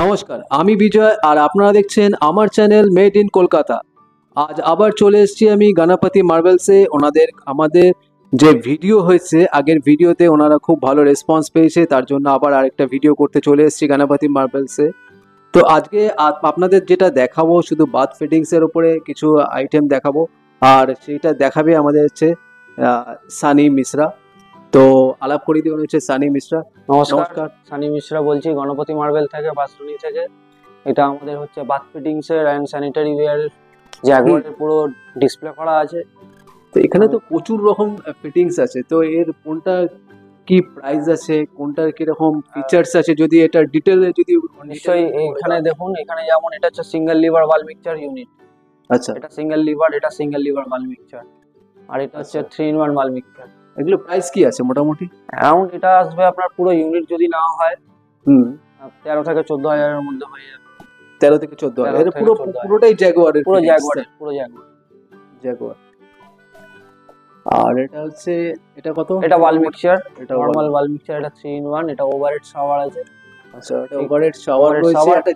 নমস্কার, আমি বিজয় আর আপনারা দেখছেন আমার চ্যানেল মেড ইন কলকাতা। আজ আবার চলে এসেছি আমি গণপতি মার্বেলসে। আমাদের যে ভিডিও হয়েছে আগের ভিডিওতে ওনারা খুব ভালো রেসপন্স পেয়েছে, তার জন্য আবার আরেকটা ভিডিও করতে চলে এসেছি গণপতি মার্বেলসে। তো আজকে আপনাদের যেটা দেখাবো শুধু বাথ ফিটিংসের উপরে কিছু আইটেম দেখাবো, আর সেইটা দেখাবে আমাদের হচ্ছে সানি মিশ্রা। তো আলাপ করিয়ে দিয়ে হচ্ছে সানি মিশ্রা। নমস্কার, সানি মিশ্রা বলছি গণপতি মার্বেল থেকে, বাসুনি থেকে। এটা আমাদের হচ্ছে বাথ ফিটিংস এর এন্ড স্যানিটারি ওয়্যার জ্যাগুয়ারের পুরো ডিসপ্লে করা আছে। তো এখানে তো প্রচুর রকম ফিটিংস আছে, তো এর কোনটা কি প্রাইস আছে, কোনটার কি রকম ফিচার্স আছে, যদি এটা ডিটেইলে যদি নিশ্চয়ই এখানে দেখুন, এখানে যেমন এটা হচ্ছে সিঙ্গেল লিভার ওয়াল মিক্সচার ইউনিট। আচ্ছা, এটা সিঙ্গেল লিভার ওয়াল মিক্সচার, আর এটা হচ্ছে 3-in-1 ওয়াল মিক্সচার। এগুলো প্রাইস কি আছে মোটামুটি? অ্যারাউন্ড এটা আসবে আপনার পুরো ইউনিট যদি না হয় 13 থেকে 14,000 এর মধ্যে হয়ে যাবে। 13 থেকে 14,000 এর পুরোটাই জ্যাগুয়ারের? পুরো জ্যাগুয়ার। জ্যাগুয়ার। আর এটা হচ্ছে, এটা কত? এটা ওয়াল মিক্সচার, এটা নরমাল ওয়াল মিক্সচার। এটা 3-in-1, এটা ওভারহেড শাওয়ার আছে। আচ্ছা, এটা ওভারহেড শাওয়ার রয়েছে, একটা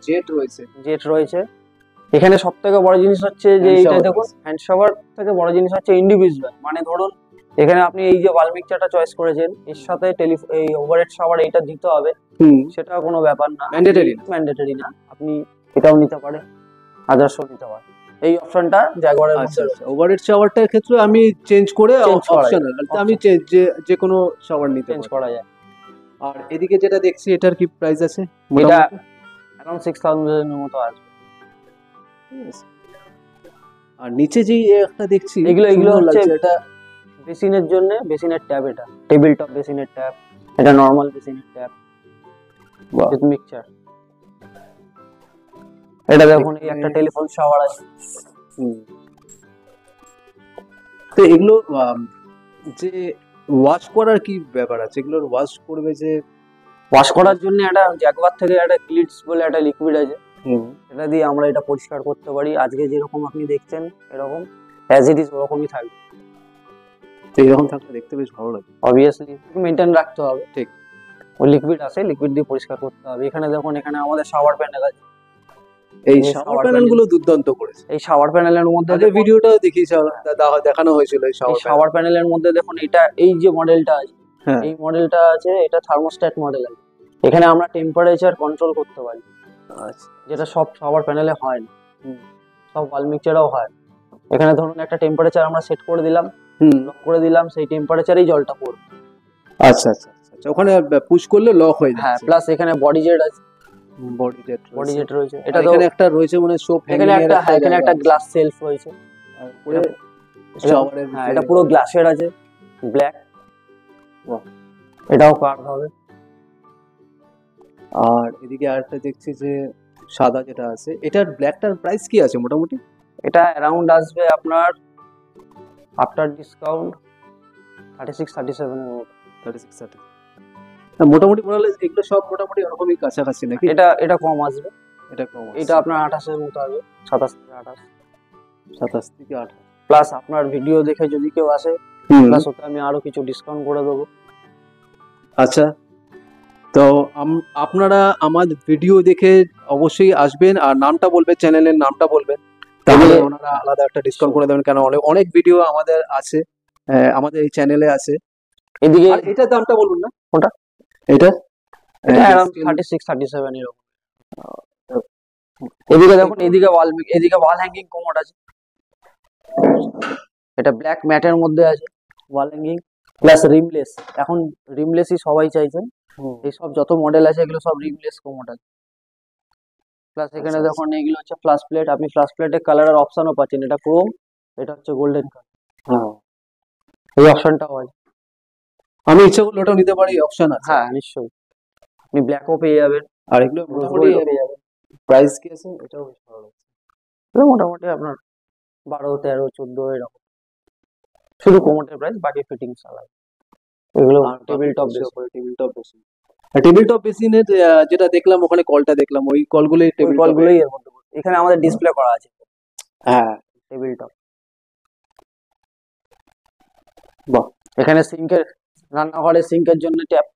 জেট রয়েছে। এখানে সব থেকে বড় জিনিস হচ্ছে যে এইটা দেখুন, হ্যান্ড শাওয়ার থেকে বড় জিনিস হচ্ছে ইন্ডিভিজুয়াল। মানে ধরুন এখানে আপনি এই যে ওয়াল মিক্সচারটা চয়েস করেছেন, এর সাথে এই ওভারহেড শাওয়ার এইটা দিতে হবে, সেটা কোনো ব্যাপার না, ম্যান্ডেটরি না। আপনি এটাও নিতে পারেন, আদার্সও নিতে পারেন। এই অপশনটা জ্যাগুয়ারের মধ্যে আছে। ওভারহেড শাওয়ারটার ক্ষেত্রে আমি চেঞ্জ করে অপশনাল, আমি যে কোনো শাওয়ার নিতে চেঞ্জ করা যায়। আর এদিকে যেটা দেখছি এটার কি প্রাইস আছে? এটা अराउंड 6000 এর মতো আছে। আর নিচে যে একটা দেখছি, এগুলো হচ্ছে এটা বেসিনের জন্য, বেসিনের ট্যাপ, এটা টেবিল টপ বেসিনের ট্যাপ, এটা নরমাল বেসিনের ট্যাপ উইথ মিক্সচার। এটা দেখুন এই একটা টেলিফোন শাওয়ার আছে। তো এগুলো যে ওয়াশ করার কি ব্যাপার আছে? এগুলোর ওয়াশ করবে যে? ওয়াশ করার জন্য একটা জ্যাগুয়ার থেকে একটা ক্লিটস বলে একটা লিকুইড আছে, এটা দিয়ে আমরা এটা পরিষ্কার করতে পারি। আজকে যেরকম আপনি দেখছেন এরকম অ্যাজ ইট ইজ ওরকমই থাকবে। তো এরকম থাকলে দেখতে বেশ ভালো লাগে। অবভিয়াসলি মেইনটেইন রাখতে হবে। ঠিক, ওই লিকুইড আছে, লিকুইড দিয়ে পরিষ্কার করতে হবে। এখানে দেখুন, এখানে আমাদের শাওয়ার প্যানেল আছে। এই শাওয়ার প্যানেল গুলো দুর্দান্ত করেছে। এই শাওয়ার প্যানেলের মধ্যে আগে ভিডিওটাও দেখানো হয়েছিল। এই শাওয়ার প্যানেলের মধ্যে দেখুন, এটা এই যে মডেলটা আছে, এই মডেলটা আছে, এটা থার্মোস্ট্যাট মডেল আছে। এখানে আমরা টেম্পারেচার কন্ট্রোল করতে পারি, যেটা সব শাওয়ার প্যানেলে হয় না, সব ওয়াল মিক্সচারেও হয়। এখানে ধরুন একটা টেম্পারেচার আমরা সেট করে দিলাম, লক করে দিলাম, সেই টেম্পারেচারেই জলটা পড়বে। আচ্ছা আচ্ছা আচ্ছা, ওখানে পুশ করলে লক হয়ে যায়। হ্যাঁ, প্লাস এখানে বডি জেট আছে, বডি জেট রয়েছে। এটা এখানে একটা রয়েছে মানে সোপ এখানে একটা গ্লাস সেলফ রয়েছে। হ্যাঁ, এটা পুরো গ্লাসের আছে, ব্ল্যাক। এটাও কার্ভ হবে। আর এদিকে আরেকটা দেখছি যে সাদা যেটা আছে, এটার ব্ল্যাকটার প্রাইস কি আছে মোটামুটি? এটা অ্যারাউন্ড আসবে আপনার আফটার ডিসকাউন্ট 36-37 এর মতো। 36-37 মোটামুটি মনে হলো এগুলো সব মোটামুটি ওরকমই কাছাকাছি নাকি? এটা কম আসবে, এটা আপনার 28 এর মতো আসবে, 27 থেকে 28। প্লাস আপনার ভিডিও দেখে যদি কেউ আসে, প্লাস ওতে আমি আরো কিছু ডিসকাউন্ট করে দেবো। আচ্ছা, তো আপনারা আমার ভিডিও দেখে অবশ্যই আসবেন, আর নামটা বলবেন, চ্যানেলের নামটা বলবেন, তাহলে ওনারা আলাদা একটা ডিসকাউন্ট করে দেবেন। কেন অনেক ভিডিও আমাদের আছে, আমাদের এই চ্যানেলে আছে। এদিকে এটার দামটা বলুন না। কোনটা? এটা अराउंड 36-37 এরকম। এদিকে দেখুন, এদিকে ওয়াল হ্যাঙ্গিং কোমোড আছে। এটা ব্ল্যাক ম্যাটের মধ্যে আছে ওয়াল হ্যাঙ্গিং, প্লাস রিমলেস। এখন রিমলেসই সবাই চাইছেন, এই সব যত মডেল আছে এগুলো সব রিমলেস কোমোড আছে। প্লাস এখানে দেখুন এগুলো হচ্ছে ফ্লাশ প্লেট। আপনি ফ্লাশ প্লেটের কালারের অপশনও পাচ্ছেন, এটা ক্রোম, এটা হচ্ছে গোল্ডেন কালার। এই অপশনটাও আছে। আমি ইচ্ছা করলে ওটাও নিতে পারি, অপশন আছে? হ্যাঁ, নিশ্চয়ই, আপনি ব্ল্যাকও পেয়ে যাবেন। আর এগুলো মোটামুটি প্রাইস কি আছে? এটাও বেশ ভালো লাগছে। মোটামুটি আপনার 12, 13, 14 এরকম, শুধু কোমোটের প্রাইস, বাকি ফিটিংস আলাদা। এগুলো টেবিল বেসিন। টেবিল টপ বেসিনের যেটা দেখলাম ওখানে কলটা দেখলাম, ওই কলগুলোই এর মধ্যে এখানে আমাদের ডিসপ্লে করা আছে। হ্যাঁ, টেবিল টপ। বাহ, এখানে সিঙ্কের, রান্নাঘরে সিঙ্কের জন্য ট্যাপ।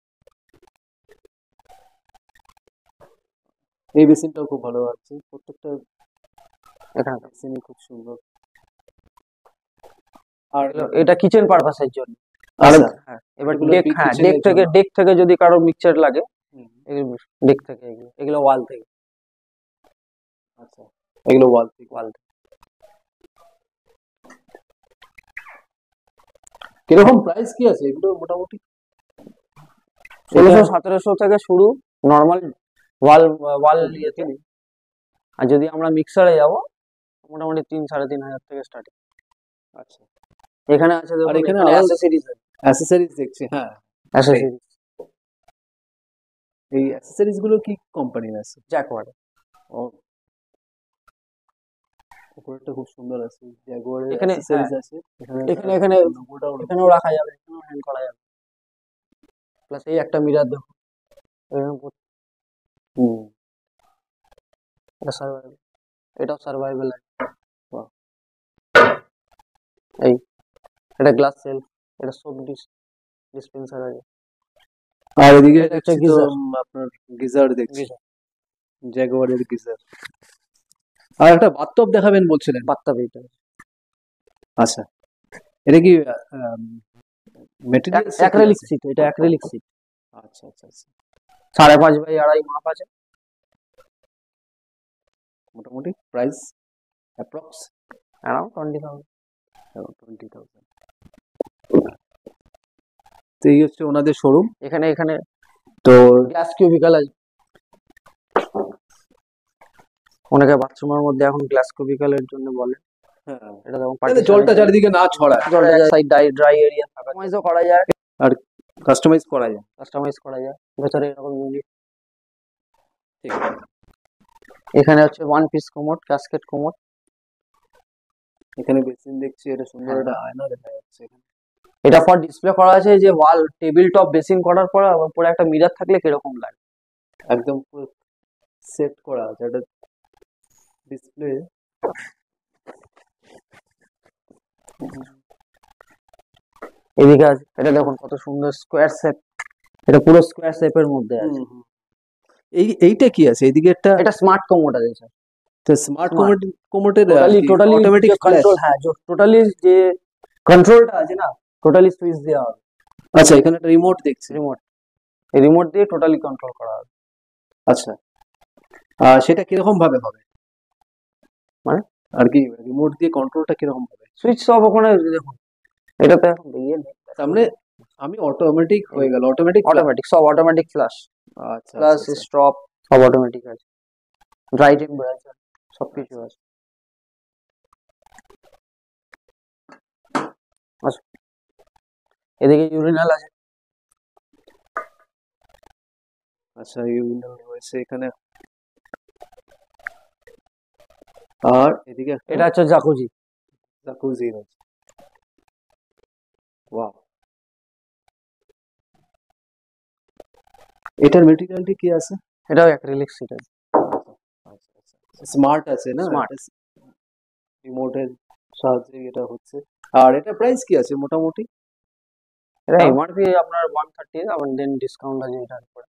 এই বেসিনটাও খুব ভালো আছে, প্রত্যেকটা এখানে বেসিনই খুব সুন্দর। আর এটা কিচেন পারপাসের জন্য। আচ্ছা, হ্যাঁ, এবার এগুলো ডেক, big হ্যাঁ kitchen এর জন্য। ডেক থেকে যদি কারো মিক্সচার লাগে, হুম, ডেক থেকে এগুলো ওয়াল থেকে, আচ্ছা, এগুলো ওয়াল থেকে। ওয়াল কিরকম প্রাইস কি আছে এগুলো মোটামুটি? 1600-1700 থেকে শুরু নর্মাল ওয়াল ওয়াল ইয়েতে। আর যদি আমরা মিক্সারে যাব মোটামুটি 3-3.5 হাজার থেকে স্টার্টিং। আচ্ছা, এখানে আছে আর দেখুন, এখানে এখানে আরো অ্যাসেসরিজ আছে, অ্যাসেসরিজ দেখছি। হ্যাঁ, অ্যাসেসরিজ এই অ্যাসেসরিজ গুলো কি কোম্পানির আছে? জ্যাকওয়ার্ড। ও, উপরেরটা খুব সুন্দর আছে, জাগুয়ারের এখানে অ্যাসেসরিজ আছে। এখানে এখানে লোগোটাও এখানেও রাখা যাবে, এখানেও হ্যান্ড করা যাবে। প্লাস এই একটা মিরার দেখুন, হুম, এটা সার্ভাইভাল, এটাও সার্ভাইভাল আছে। বাহ। এই এটা গ্লাস সেলফ, এটা সোপ ডিসপেন্সার আছে। আর এদিকে এটা দেখছি একটা তো গিজার, আপনার গিজার দেখছি, গিজার জাগুয়ারের গিজার। আর একটা বাথটব দেখাবেন বলছিলেন। বাথটাব এইটা আচ্ছা, এটা কি মেটেরিয়াল অ্যাক্রিলিক সিট, এটা অ্যাক্রিলিক সিট। আচ্ছা আচ্ছা আচ্ছা, 5.5 বাই 2.5 মাপ আছে। মোটামুটি প্রাইস অ্যাপ্রক্স অ্যারাউন্ড 20,000। 20,000। তো এই হচ্ছে ওনাদের শোরুম। এখানে এখানে তো গ্লাস কিউবিকাল আছে, অনেকে বাথরুমের মধ্যে এখন গ্লাস কিউবিকালের জন্য বলে। হ্যাঁ, এটা দেখুন যাতে জলটা চারিদিকে না ছড়ায়, জলটা সাইড ড্রাই এরিয়া থাকে, কাস্টমাইজও করা যায়, আর কাস্টমাইজ করা যায়। কাস্টমাইজ করা যায় ভেতরে এরকম ইউনিট। ঠিক আছে। এখানে হচ্ছে one piece commode, casket commode. এখানে বেসিন দেখছি, এটা সুন্দর হ্যাঁ। একটা আয়না দেখা যাচ্ছে এখানে। এটা ফর ডিসপ্লে করা আছে, যে ওয়াল টেবিল টপ বেসিন করার পর উপরে একটা মিরর থাকলে কিরকম লাগে। একদম পুরো সেট করা আছে এটা ডিসপ্লে। এদিকে আছে, এটা দেখুন কত সুন্দর স্কোয়ার শেপ, এটা পুরো স্কোয়ার শেপের মধ্যে আছে। এইটা কি আছে এইদিকে একটা? এটা স্মার্ট কোমোড আছে স্যার। তো স্মার্ট Smart. কোমোটের টোটালি অটোমেটিক কন্ট্রোল, হ্যাঁ টোটালি যে কন্ট্রোলটা আছে না, টোটালি সুইচ দেওয়া হবে। আচ্ছা, এখানে একটা রিমোট দেখছি। রিমোট দিয়ে টোটালি কন্ট্রোল করা হবে। আচ্ছা, সেটা কিরকম ভাবে হবে, মানে আর কি রিমোট দিয়ে কন্ট্রোলটা কিরকম হবে? সুইচ সব ওখানে দেখুন, এটাতে এখন সামনে আমি অটোমেটিক হয়ে গেল, অটোমেটিক সব অটোমেটিক ফ্লাশ, আচ্ছা ফ্লাশ আচ্ছা স্টপ সব অটোমেটিক আছে, ড্রাই টেম্পারেচার সবকিছু আছে। আচ্ছা, এদিকে ইউরিনাল আছে, আচ্ছা, ইউরিনাল রয়েছে এখানে। আর এদিকে এটা হচ্ছে জাকুজি। জাকুজি রয়েছে। ওয়াও, এটার মেটেরিয়ালটি কি আছে? এটাও অ্যাক্রিলিক সিট আছে। আচ্ছা আচ্ছা, স্মার্ট আছে না, Smart. রিমোটের সাহায্যে এটা হচ্ছে। আর এটা প্রাইস কি আছে মোটামুটি? এটা দাম? এমআরপি আপনার 130, আবার দেন ডিসকাউন্ট আছে এটার উপরে।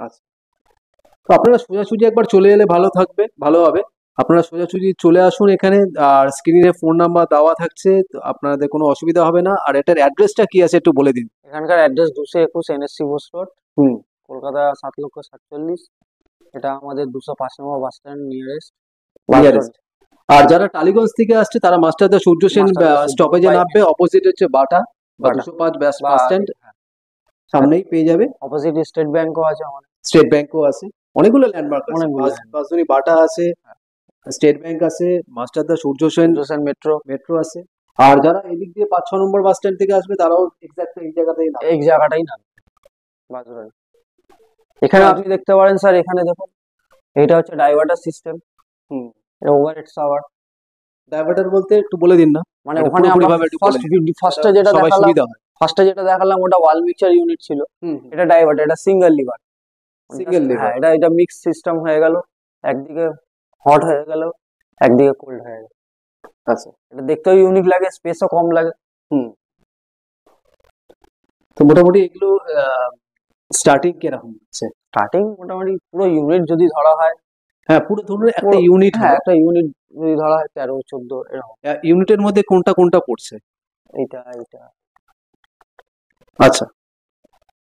আচ্ছা, তো আপনারা সোজাসুজি একবার চলে এলে ভালো থাকবে, ভালো হবে। আপনারা সোজাসুজি চলে আসুন এখানে, আর স্ক্রিনে ফোন নাম্বার দেওয়া থাকছে, তো আপনাদের কোনো অসুবিধা হবে না। আর এটার অ্যাড্রেসটা কি আছে একটু বলে দিন। এখানকার অ্যাড্রেস 221 এনএসসি বোস রোড, হুম, কলকাতা 7,47,000। এটা আমাদের 205 নম্বর বাস স্ট্যান্ড নিয়ারেস্ট। নিয়ারেস্ট। আর যারা টালিগঞ্জ থেকে আসছে তারা মাস্টারদা সূর্য সেন মাস্টারদা সূর্য স্টপেজে সেন নামবে, অপোজিট হচ্ছে বাটা বা বাটা 205 বাস বা স্ট্যান্ড, সামনেই পেয়ে যাবে। অপোজিট স্টেট ব্যাংকও আছে আমাদের। স্টেট ব্যাংকও আছে, অনেকগুলো ল্যান্ডমার্ক আছে, অনেকগুলো বাসুনি বাটা আছে, স্টেট ব্যাংক আছে, মাস্টারদা সূর্য সেন মেট্রো মেট্রো আছে। আর যারা এদিক দিয়ে 5-6 নম্বর বাস স্ট্যান্ড থেকে আসবে তারাও এক্সাক্ট এই জায়গাতেই নামবে। এই জায়গাটাই না বাজুরাই। এখানে আপনি দেখতে পারেন স্যার, এখানে দেখুন এটা হচ্ছে ডাইভার্টার সিস্টেম। হুম, এটা ওভারহেড শাওয়ার। ডাইভার্টার বলতে একটু বলে দিন না, মানে এটা ওখানে আমরা পুরোপুরিভাবে একটু বলে দিন, ফার্স্টে যেটা সবাই দেখালাম, সুবিধা হয়। ওটা ওয়াল মিক্সচার ইউনিট ছিল। হুম, এটা ডাইভার্টার, এটা সিঙ্গেল লিভার। Single liver. হ্যাঁ, এটা মিক্স সিস্টেম হয়ে গেল, একদিকে হট হয়ে গেল, একদিকে কোল্ড হয়ে গেল। আচ্ছা, এটা দেখতেও ইউনিক লাগে, স্পেসও কম লাগে। হুম। তো মোটামুটি এগুলো স্টার্টিং কিরকম হচ্ছে? স্টার্টিং মোটামুটি পুরো ইউনিট যদি ধরা হয়, হ্যাঁ, পুরো ধরুন একটা ইউনিট হ্যাঁ একটা ইউনিট যদি ধরা হয় 13-14 এরকম। ইউনিটের মধ্যে কোনটা কোনটা পড়ছে? এইটা আচ্ছা,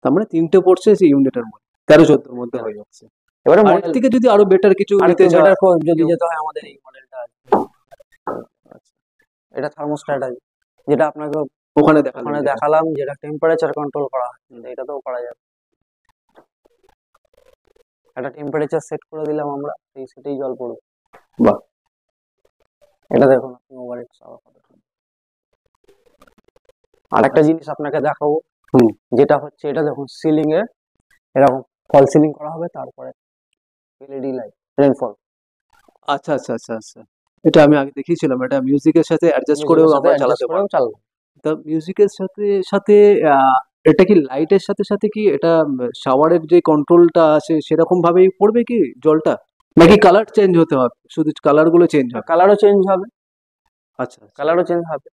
তার মানে 3টে পড়ছে সেই ইউনিটের মধ্যে, 13-14 মধ্যে হয়ে যাচ্ছে। এবারে আর এর মডেল থেকে যদি আরো বেটার কিছু আর নিতে একটু চাও, বেটার যদি যেতে হয়, আমাদের এই মডেলটা আছে। এটা থার্মোস্ট্যাট আছে, যেটা আপনাকে ওখানে ওখানে দেখালাম, যেটা টেম্পারেচার কন্ট্রোল করা হয়, এটাতেও করা যাবে। একটা টেম্পারেচার সেট করে দিলাম আমরা, এই সেটেই জল পড়বে। বাহ, এটা দেখুন আপনি ওভারহেড শাওয়ার। আর একটা জিনিস আপনাকে দেখাবো, যেটা হচ্ছে এটা দেখুন সিলিং এ এরকম ফল সিলিং করা হবে, তারপরে এলইডি লাইট রেনফল। আচ্ছা আচ্ছা আচ্ছা আচ্ছা, এটা আমি আগে দেখিয়েছিলাম। এটা মিউজিকের সাথে অ্যাডজাস্ট করেও আমরা চালাতে পারবো। তা মিউজিকের সাথে সাথে এটা কি লাইটের সাথে সাথে কি এটা শাওয়ারের যে কন্ট্রোলটা আছে সেরকম ভাবেই পড়বে কি জলটা, নাকি কালার চেঞ্জ হতে হবে? শুধু কালার গুলো চেঞ্জ হবে? কালারও চেঞ্জ হবে। আচ্ছা, কালারও চেঞ্জ হবে।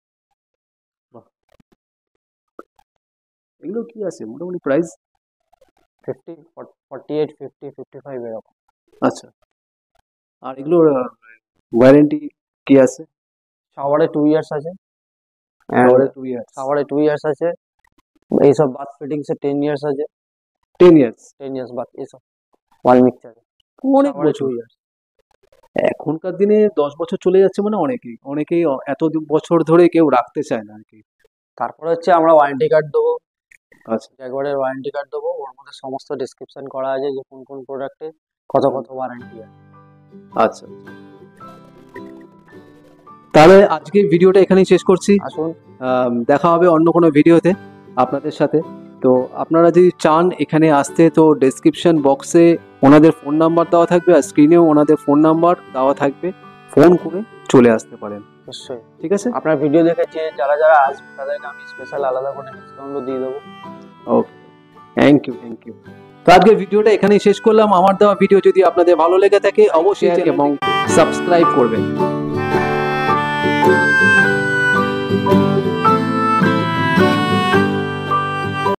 এগুলো কি আছে মোটামুটি প্রাইস? 50, 48, 50, 55 এরকম। আচ্ছা, আর এগুলোর ওয়ারেন্টি কি আছে? শাওয়ারে 2 ইয়ার্স আছে। শাওয়ারে 2 ইয়ার্স? শাওয়ারে 2 ইয়ার্স আছে। এইসব বাথ ফিটিংস এ 10 ইয়ার্স আছে। 10 ইয়ার্স? 10 ইয়ার্স বাথ এসব ওয়াল মিক্সচার অনেক বছর। এখনকার দিনে 10 বছর চলে যাচ্ছে মানে অনেকেই এত বছর ধরে কেউ রাখতে চায় না আর কি। তারপরে হচ্ছে আমরা ওয়ারেন্টি কার্ড দেবো। আচ্ছা, জ্যাগুয়ারের ওয়ারেন্টি কার্ড দেবো, ওর মধ্যে সমস্ত ডেসক্রিপশন করা আছে যে কোন কোন প্রোডাক্টে কত ওয়ারেন্টি আছে। আচ্ছা, তাহলে আজকে ভিডিওটা এখানেই শেষ করছি। আসুন, দেখা হবে অন্য কোনো ভিডিওতে আপনাদের সাথে। তো আপনারা যদি চান এখানে আসতে, তো ডেসক্রিপশন বক্সে ওনাদের ফোন নাম্বার দেওয়া থাকবে, আর স্ক্রিনেও ওনাদের ফোন নাম্বার দেওয়া থাকবে, ফোন করে চলে আসতে পারেন। নিশ্চয়ই। ঠিক আছে, আপনার ভিডিও দেখেছে যারা আসবে তাদেরকে আমি স্পেশাল আলাদা করে ডিসকাউন্টও দিয়ে দেবো। ওকে, থ্যাংক ইউ। তো আজকের ভিডিওটা এখানেই শেষ করলাম। আমার দেওয়া ভিডিও যদি আপনাদের ভালো লেগে থাকে অবশ্যই এবং সাবস্ক্রাইব করবেন।